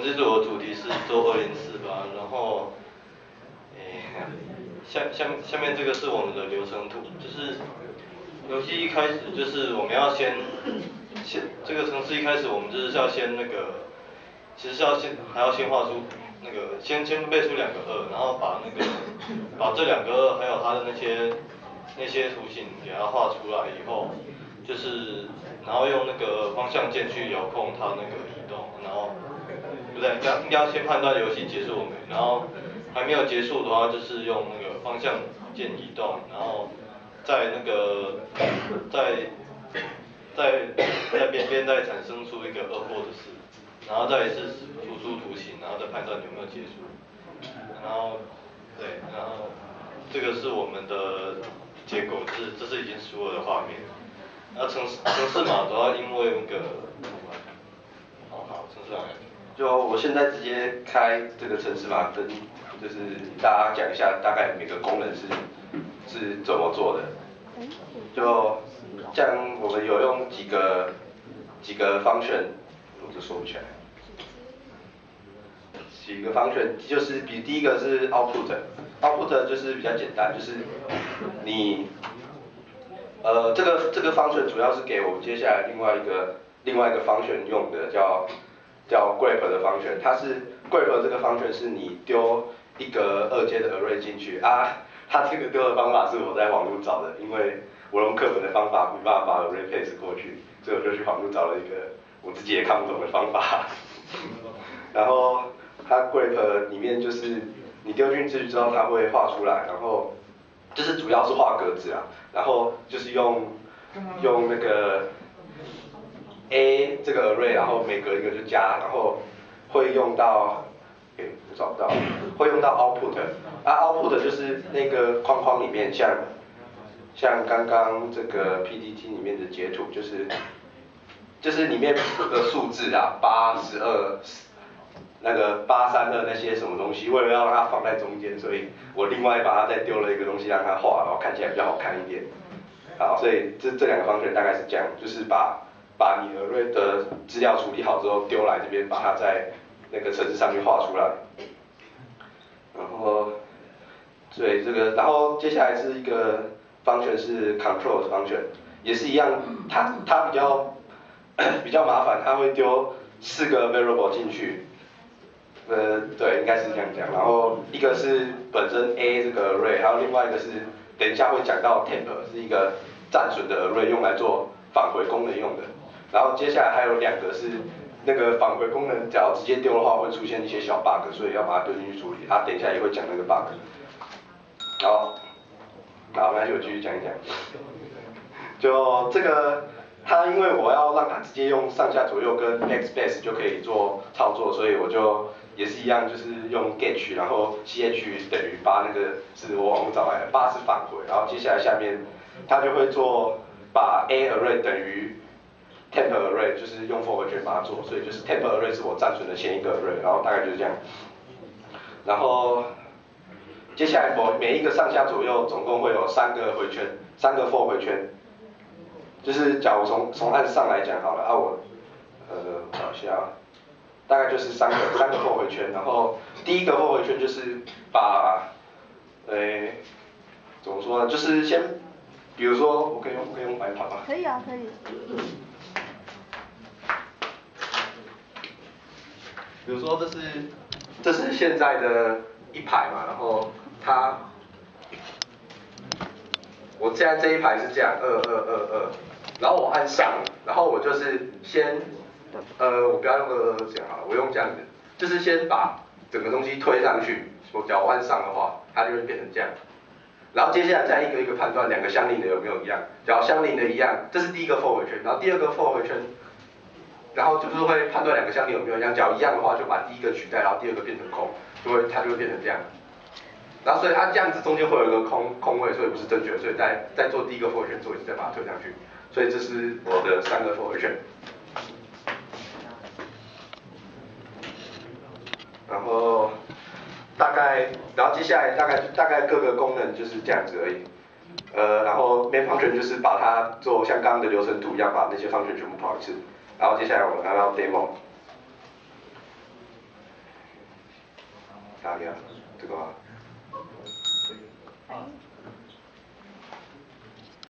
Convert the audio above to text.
们这组的主题是做2048，然后，下面这个是我们的流程图，就是游戏一开始就是我们要先这个程式一开始我们就是要先那个，其实是还要先画出那个先背出2个2，然后把这2个2还有它的那些图形给它画出来以后，就是然后用那个方向键去遥控它那个移动，然后不对，应该要先判断游戏结束了没，然后还没有结束的话，就是用那个方向键移动，然后在那个在边边再产生出一个2或者4，然后再是输出图形，然后再判断有没有结束，然后对，然后这个是我们的结果，这是已经输了的画面。然后程式码主要因为那个，好，程式码。就我现在直接开这个程式码跟就是大家讲一下大概每个功能是怎么做的。就像我们有用几个 function， 我就说不起来。几个 function 就是第一个是 output 就是比较简单，就是你这个 function 主要是给我们接下来另外一个 function 用的叫 grep 的 function， 它是 grep 这个 function 是你丢一个2阶的 array 进去啊，它这个丢的方法是我在网络找的，因为我用课本的方法没办法把 array paste 过去，所以我就去网络找了一个我自己也看不懂的方法，然后它 grep 里面就是你丢进去之后它会画出来，然后就是主要是画格子啊，然后就是用那个 A 这个 array， 然后每隔一个就加，然后会用到，我找不到，会用到 output， output 就是那个框框里面像刚刚这个 PPT 里面的截图，就是里面的数字啊，82那个832那些什么东西，为了要让它放在中间，所以我另外把它再丢了一个东西让它画，然后看起来比较好看一点。好，所以这2个方式大概是这样，就是把你的 array 的资料处理好之后丢来这边，把它在那个程式上面画出来。然后，对这个，然后接下来是一个 function 是 control function， 也是一样，它比较麻烦，它会丢4个 variable 进去。对，应该是这样讲。然后一个是本身 A 这个 array， 还有另外一个是等一下会讲到 temp， 是一个暂存的 array， 用来做返回功能用的。然后接下来还有2个是那个返回功能，只要直接丢的话会出现一些小 bug， 所以要把它丢进去处理。等一下也会讲那个 bug。好，没关系，我继续讲一讲。就这个。它因为我要让它直接用上下左右跟 backspace 就可以做操作，所以我就也是一样，就是用 get， 然后 ch 等于8，那个是我网络找来的，8是返回，然后接下来下面它就会做把 a array 等于 temp array， 就是用 for 回圈把它做，所以就是 temp array 是我暂存的前一个 array， 然后大概就是这样。然后接下来我每一个上下左右总共会有3个回圈，3个 for 回圈。就是假如从按上来讲好了，我找一下，大概就是3个 for 回圈，然后第一个 for 回圈就是把，怎么说呢？就是先，比如说我可以用白盘吗？可以啊，可以。比如说这是现在的1排嘛，然后我现在这一排是这样，2222。然后我按上，然后我就是先，我不要用222讲好了，我用这样子，就是先把整个东西推上去，假如我按上的话，它就会变成这样。然后接下来再一个一个判断2个相邻的有没有一样，假如相邻的一样，这是第一个 for 回圈，然后第2个 for 回圈，然后就是会判断2个相邻有没有一样，假如一样的话就把第一个取代，然后第2个变成空，它就会变成这样。然后所以它这样子中间会有一个空位，所以不是正确的，所以再做第一个 for 回圈做一次，再把它推上去。所以这是我的3个 for 回圈，然后接下来大概各个功能就是这样子而已，然后 main function 就是把它做像刚刚的流程图一样，把那些 function 全部跑一次，然后接下来我们来到 demo，大家这个。